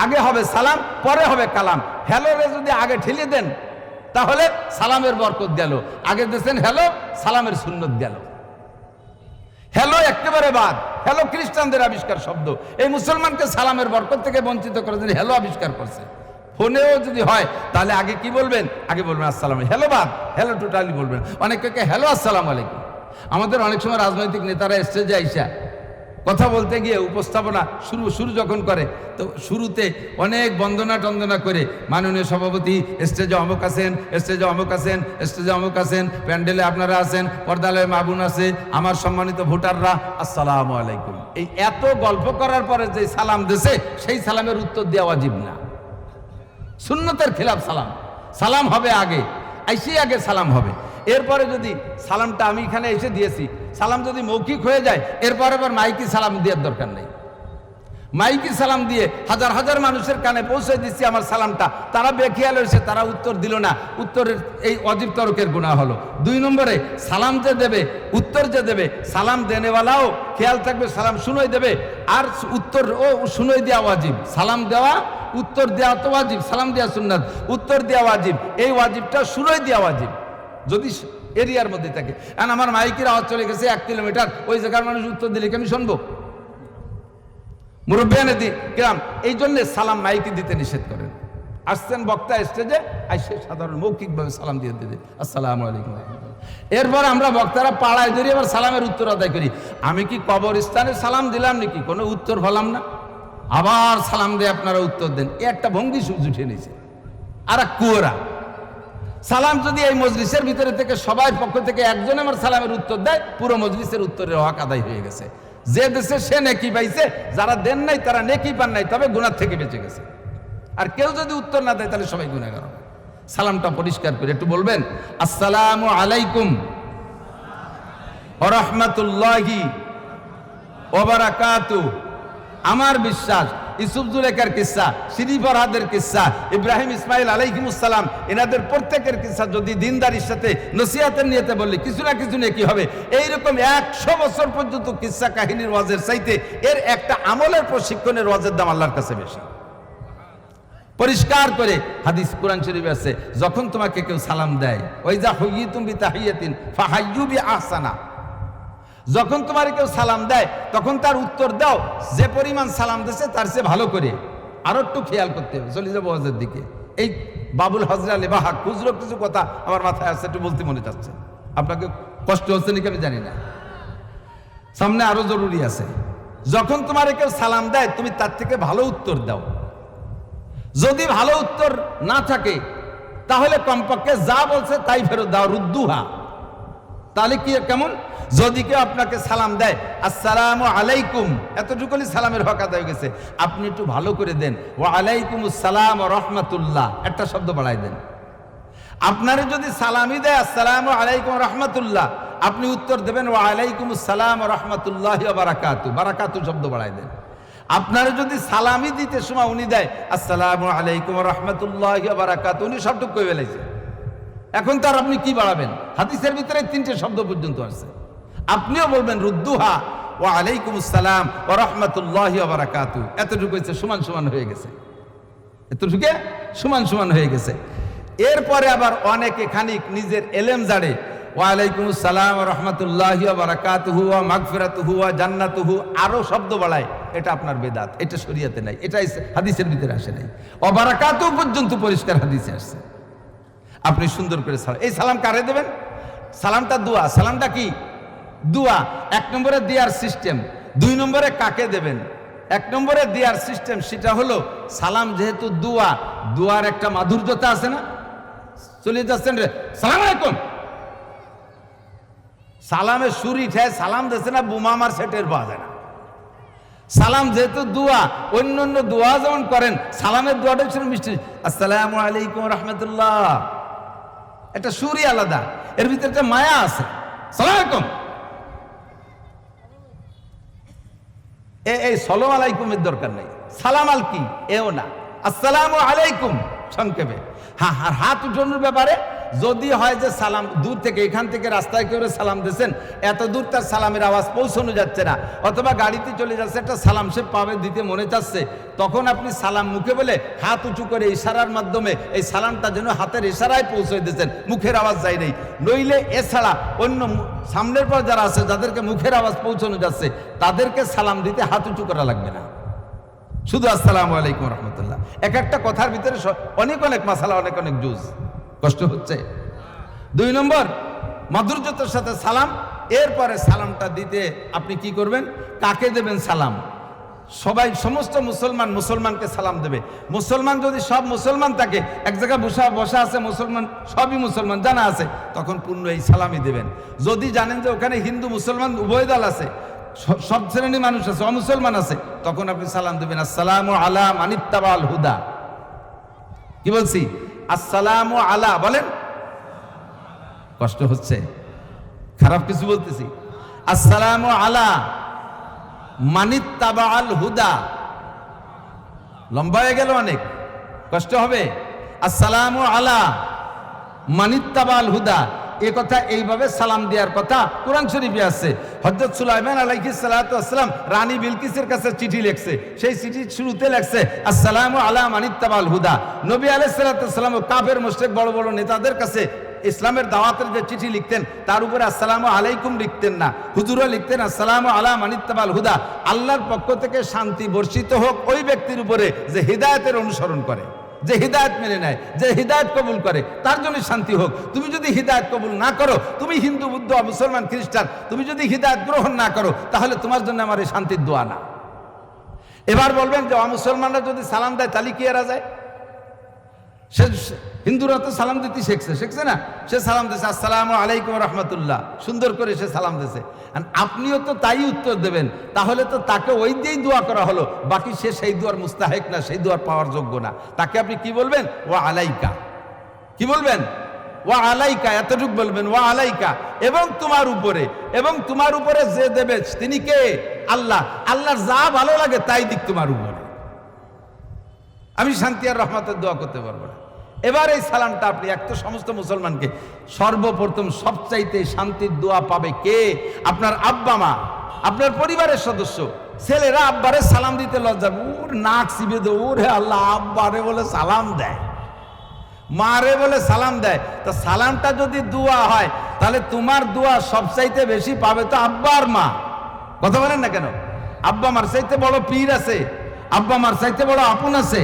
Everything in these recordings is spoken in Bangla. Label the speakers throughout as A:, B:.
A: আগে হবে সালাম, পরে হবে কালাম। হ্যালো রে যদি আগে ঠেলে দেন তাহলে সালামের বরকত গেল, আগে দিয়েছেন হ্যালো, সালামের সুন্নত গেল। হ্যালো একেবারে বাদ, হ্যালো খ্রিস্টানদের আবিষ্কার শব্দ, এই মুসলমানকে সালামের বরকত থেকে বঞ্চিত করে দেন, হ্যালো আবিষ্কার করছে। ফোনেও যদি হয় তাহলে আগে কি বলবেন? আগে বলবেন আসসালাম, হ্যালো বাদ, হ্যালো টোটালি বলবেন। অনেকে হ্যালো আসসালামু আলাইকুম। আমাদের অনেক সময় রাজনৈতিক নেতারা স্টেজে আইসা কথা বলতে গিয়ে উপস্থাপনা শুরু যখন করে, তো শুরুতে অনেক বন্দনা টন্দনা করে, মাননীয় সভাপতি স্টেজে অমুক আছেন, স্টেজে অমুক আছেন, স্টেজে অমুক আছেন, প্যান্ডেলে আপনারা আছেন, পর্দালয়ে মাবুন আছে, আমার সম্মানিত ভোটাররা আসসালামু আলাইকুম। এই এত গল্প করার পরে যে সালাম দেশে, সেই সালামের উত্তর দেওয়া ওয়াজিব না, সুন্নতের খেলাফ সালাম। সালাম হবে আগে, আইসি আগে সালাম হবে। এরপরে যদি সালামটা আমি এখানে এসে দিয়েছি, সালাম যদি মৌখিক হয়ে যায়, এরপরে আবার মাইকি সালাম দেওয়ার দরকার নেই। মাইকি সালাম দিয়ে হাজার হাজার মানুষের কানে পৌঁছে দিচ্ছি আমার সালামটা, তারা বেখেয়াল হয়েছে, তারা উত্তর দিল না, উত্তরের এই অজীব তরকের গুনাহ হলো। 2 নম্বরে সালাম যে দেবে, উত্তর যে দেবে, সালাম দেনেওয়ালাও খেয়াল থাকবে সালাম শুনোই দেবে, আর উত্তর ও শুনোই দেওয়া ওয়াজিব। সালাম দেওয়া, উত্তর দেওয়া তো ওয়াজিব, সালাম দেওয়া সুন্নাত, উত্তর দেওয়া ওয়াজিব। এই ওয়াজিবটা শুনোই দেওয়া ওয়াজিব যদি এরিয়ার মধ্যে থাকে। কারণ আমার মাইকের আওয়াজ চলে গেছে 1 কিলোমিটার, ওই জায়গার মানুষ উত্তর দিলে কি আমি শুনবো? মুরব্বিয়ানে কিরাম এই জন্য সালাম মাইকে দিতে নিষেধ করেন। আসছেন বক্তা স্টেজে, আইসে সাধারণ মৌখিকভাবে সালাম দিয়ে দিতে, আসসালামু আলাইকুম। এরপর আমরা বক্তারা পাড়ায় ধরে আবার সালামের উত্তর আদায় করি। আমি কি কবরস্থানে সালাম দিলাম নাকি? কোনো উত্তর হলাম না, আবার সালাম দিয়ে আপনারা উত্তর দেন। এ একটা ভঙ্গি সূর্য উঠে নিয়েছে। আর এক কুয়োরা সালাম যদি এই মজলিসের ভিতরে থেকে সবার পক্ষ থেকে একজন আমার সালামের উত্তর দেয়, পুরো মজলিসের উত্তরের হক আদায় হয়ে গেছে। যে দেশে সে নেকি পাইছে, যারা দেন নাই তারা নেকি পান নাই, তবে গুনাহ থেকে বেঁচে গেছে। আর কেউ যদি উত্তর না দেয় তাহলে সবাই গুনাহগার হবে। সালামটা পরিষ্কার করে একটু বলবেন, আসসালামু আলাইকুম ওয়া রাহমাতুল্লাহি ওয়া বারাকাতুহু। আমার বিশ্বাস ইউসুফ জুলেখার কিসসা, সিরি ফরহাদের কিসসা, ইব্রাহিম ইসমাইল আলাইহিমুসসালাম, এনাদের প্রত্যেকের কিসসা যদি দিনদারির সাথে নসিহতের নিয়তে বললে কিছু না কিছু নেকি হবে। এইরকম 100 বছর পর্যন্ত কিসসা কাহিনীর ওয়াজের চাইতে এর একটা আমলের প্রশিক্ষণের ওয়াজের দাম আল্লাহর কাছে বেশি। পরিষ্কার করে হাদিস কোরআন শরীফে আছে, যখন তোমাকে কেউ সালাম দেয়, ওয়াইজা হুইয়িতুম বিতাহিয়াতিন ফাহাইয়ু বিআহসানা, যখন তোমার কেউ সালাম দেয় তখন তার উত্তর দাও যে পরিমাণ সালাম দিয়েছে তার চেয়ে ভালো করে। আরো একটু খেয়াল করতে হবে, চলে যাবো ওয়াজের দিকে। এই বাবুল হজরা লেবাহা খুচরো কিছু কথা আমার মাথায় আসছে, একটু বলতে মনে যাচ্ছে। আপনাকে কষ্ট হচ্ছে নাকি আমি জানি না, সামনে আরো জরুরি আছে। যখন তোমার কেউ সালাম দেয় তুমি তার থেকে ভালো উত্তর দাও। যদি ভালো উত্তর না থাকে তাহলে কমপক্ষে যা বলছে তাই ফেরত দাও, রুদ্দুহা। তাহলে কি কেমন? যদি কেউ আপনাকে সালাম দেয় আসসালামু আলাইকুম, এতটুকুই সালামের হক আদায় হয়ে গেছে, আপনি একটু ভালো করে দেন ওয়া আলাইকুমুস সালাম ওয়া রাহমাতুল্লাহ, একটা শব্দ বাড়াই দেন। আপনারে যদি সালামি দেয় আসসালামু আলাইকুম ওয়া রাহমাতুল্লাহ, আপনি উত্তর দেবেন ওয়া আলাইকুমুস সালাম ওয়া রাহমাতুল্লাহি ওয়া বারাকাতুহু, বারাকাতু শব্দ বাড়াই দেন। আপনারে যদি সালামি দিতে সময় উনি দেয় আসসালামু আলাইকুম ওয়া রাহমাতুল্লাহি ওয়া বারাকাতুহু, উনি সবটুকু কই ফেলেছে, এখন তার আপনি কি বাড়াবেন? হাদিসের ভিতরে 3টে শব্দ পর্যন্ত আছে, আপনিও বলবেন রুদ্দুহা ওয়া আলাইকুমুস সালাম ওয়া রাহমাতুল্লাহি ওয়া বারাকাতুহু। এতটুকু হচ্ছে সমান সমান হয়ে গেছে, এতটুকু সমান সমান হয়ে গেছে। এরপরে আবার অনেকে খানিক নিজের এলেম জাড়ে ওয়া আলাইকুমুস সালাম ওয়া রাহমাতুল্লাহি ওয়া বারাকাতুহু ওয়া মাগফিরাতুহু ওয়া জান্নাতুহু, আরো শব্দ বাড়ায়। এটা আপনার বেদাত, এটা শরীয়তে নাই, এটা হাদিসের ভিতরে আসে নাই। ওয়া বারাকাতুহু পর্যন্ত পরিষ্কার হাদিসে আসছে। আপনি সুন্দর করে সালাম, এই সালাম কারে দেবেন? সালামটা দোয়া। সালামটা কি? দোয়া। 1 নম্বরে দেওয়ার সিস্টেম, 2 নম্বরে কাকে দেবেন। 1 নম্বরে দেওয়ার সিস্টেম সেটা হলো সালাম যেহেতু দোয়া, দোয়ার একটা মাধুর্যতা আছে না? চলে যাচ্ছেন রে সালাম আলাইকুম, সালামের সুরি ঠায় সালাম দিচ্ছে না, বোমা মার সেটের পাওয়া যায় না। সালাম যেহেতু দোয়া, অন্য দোয়া যেমন করেন, সালামের দোয়াটা ছিল মিষ্টি, আসসালামু আলাইকুম রাহমাতুল্লাহ, একটা সুরই আলাদা, এর ভিতরে একটা মায়া আছে। সালাম আলাইকুম, এই সালাম আলাইকুমের দরকার নাই। সালাম আল কি এও না, আসসালামু আলাইকুম সংক্ষেপে। হ্যাঁ, আর হাত উঠানোর ব্যাপারে যদি হয় যে সালাম দূর থেকে, এখান থেকে রাস্তায় কেউ সালাম দিয়েছেন, এত দূর তার সালামের আওয়াজ পৌঁছানো যাচ্ছে না, অথবা গাড়িতে চলে যাচ্ছে, একটা সালাম সে পাবে, দিতে মনে চাচ্ছে, তখন আপনি সালাম মুখে বলে হাত উঁচু করে ইশারার মাধ্যমে এই সালামটা যেন হাতের ইশারায় পৌঁছে দিয়েছেন, মুখের আওয়াজ যায় নেই। নইলে এছাড়া অন্য সামনের পর যারা আছে, যাদেরকে মুখের আওয়াজ পৌঁছানো যাচ্ছে, তাদেরকে সালাম দিতে হাত উঁচু করা লাগবে না, শুধু আসসালামু আলাইকুম রহমতুল্লাহ। এক একটা কথার ভিতরে অনেক অনেক মাসালা, অনেক অনেক জুজ। কষ্ট হচ্ছে? 2 নম্বর, মাধুর্যতার সাথে সালাম। এরপরে সালামটা দিতে আপনি কি করবেন, কাকে দেবেন সালাম? সবাই, সমস্ত মুসলমান মুসলমানকে সালাম দেবে। মুসলমান যদি সব মুসলমান থাকে, এক জায়গায় বসা আছে মুসলমান, সবই মুসলমান জানা আছে, তখন পূর্ণ এই সালামই দেবেন। যদি জানেন যে ওখানে হিন্দু মুসলমান উভয় দল আছে, সব শ্রেণীর মানুষ আছে, অমুসলমান আছে, তখন আপনি সালাম দেবেন আসসালামু আলা মানিত্তাবাল হুদা। কি বলছি? আসসালামু আলা বলেন। কষ্ট হচ্ছে? খারাপ কিছু বলতেছি? আসসালামু আলা মানিত্তাবাল হুদা। লম্বা হয়ে গেল অনেক, কষ্ট হবে। আসসালামু আলা মানিত্তাবাল হুদা, এ কথা এইভাবে সালাম দেওয়ার কথা কোরআন শরীফে আছে। হযরত সুলাইমান আলাইহিস সালাতু ওয়াসসালাম রানী বিলকিসের কাছে চিঠি লিখছে, সেই চিঠির শুরুতে লিখছে আসসালামু আলা মানিত্তাবাল হুদা। নবী আলাইহিস সালাতু ওয়াসসালাম কাফের মুশরিক বড় বড় নেতাদের কাছে ইসলামের দাওয়াতের যে চিঠি লিখতেন, তার উপরে আসসালামু আলাইকুম লিখতেন না, হুজুরও লিখতেন আসসালামু আলা মানিত্তাবাল হুদা। আল্লাহর পক্ষ থেকে শান্তি বর্ষিত হোক ওই ব্যক্তির উপরে যে হিদায়াতের অনুসরণ করে, যে হিদায়াত মেনে নেয়, যে হিদায়াত কবুল করে, তার জন্য শান্তি হোক। তুমি যদি হিদায়াত কবুল না করো, তুমি হিন্দু, বুদ্ধ, মুসলমান, খ্রিস্টান, তুমি যদি হিদায়াত গ্রহণ না করো, তাহলে তোমার জন্য আমার এই শান্তির দোয়া না। এবার বলবেন যে অমুসলমানরা যদি সালাম দেয় তাহলে কি এরা যায়? সে হিন্দুরা তো সালাম দিতে শিখছে না, সে সালাম দিয়েছে আসসালামু আলাইকুম রহমতুল্লাহ, সুন্দর করে সে সালাম দিয়েছে। আপনিও তো তাই উত্তর দেবেন, তাহলে তো তাকে ওই দিয়েই দোয়া করা হলো, বাকি সে সেই দোয়ার মুস্তাহেক না, সেই দোয়ার পাওয়ার যোগ্য না। তাকে আপনি কি বলবেন? ওয়া আলাইকা। কি বলবেন? ওয়া আলাইকা, এতটুকু বলবেন, ওয়া আলাইকা, এবং তোমার উপরে, এবং তোমার উপরে যে দেবে তিনি কে? আল্লাহ। আল্লাহর যা ভালো লাগে তাই দিক তোমার উপরে, আমি শান্তি আর রহমতের দোয়া করতে পারবো না। এবার এই সালামটা আপনি এক তো সমস্ত মুসলমানকে, সর্বপ্রথম সবচাইতে শান্তির দোয়া পাবে কে? আপনার আব্বা মা, আপনার পরিবারের সদস্য। ছেলেরা আব্বারে সালাম দিতে লজ্জা, ওর নাক চিবে দে, ওরে আল্লাহ, আব্বারে বলে সালাম দেয়, মারে বলে সালাম দেয়। তা সালামটা যদি দোয়া হয়, তাহলে তোমার দোয়া সবচাইতে বেশি পাবে তো আব্বা আর মা। কথা বলেন না কেন? আব্বা মার চাইতে বড় পীর আছে, আব্বা মার চাইতে বড় আপন আছে,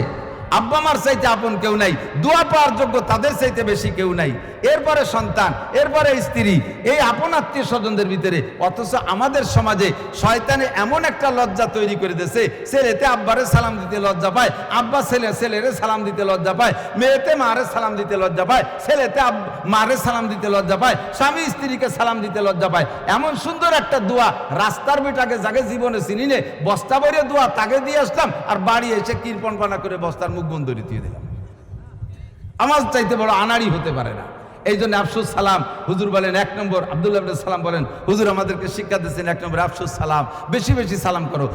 A: আব্বা মার চাইতে আপন কেউ নাই, দোয়া পাওয়ার যোগ্য তাদের চাইতে বেশি কেউ নাই। এরপরে সন্তান, এরপরে স্ত্রী, এই আপন আত্মীয় স্বজনদের ভিতরে। অথচ আমাদের সমাজে শয়তানে এমন একটা লজ্জা তৈরি করে দিয়েছে, ছেলেতে আব্বারে সালাম দিতে লজ্জা পায়, আব্বা ছেলেরে সালাম দিতে লজ্জা পায়, মেয়েতে মারে সালাম দিতে লজ্জা পায়, ছেলেতে মারে সালাম দিতে লজ্জা পায়, স্বামী স্ত্রীকে সালাম দিতে লজ্জা পায়। এমন সুন্দর একটা দোয়া রাস্তার বেটাকে যাকে জীবনে চিনি নে, বস্তা ভরে দোয়া তাকে দিয়ে আসলাম, আর বাড়ি এসে কৃপণপানা করে বস্তার মুখ বন্ধ দিয়ে দিলাম। আমার চাইতে বড় আনাড়ি হতে পারে না। এই জন্য আফসুস সালাম, হুজুর বলেন 1 নম্বর, আব্দুল্লাহ ইবনে সালাম বলেন, হুজুর আমাদেরকে শিক্ষা দিচ্ছেন 1 নম্বর আফসুস সালাম, বেশি বেশি সালাম করো।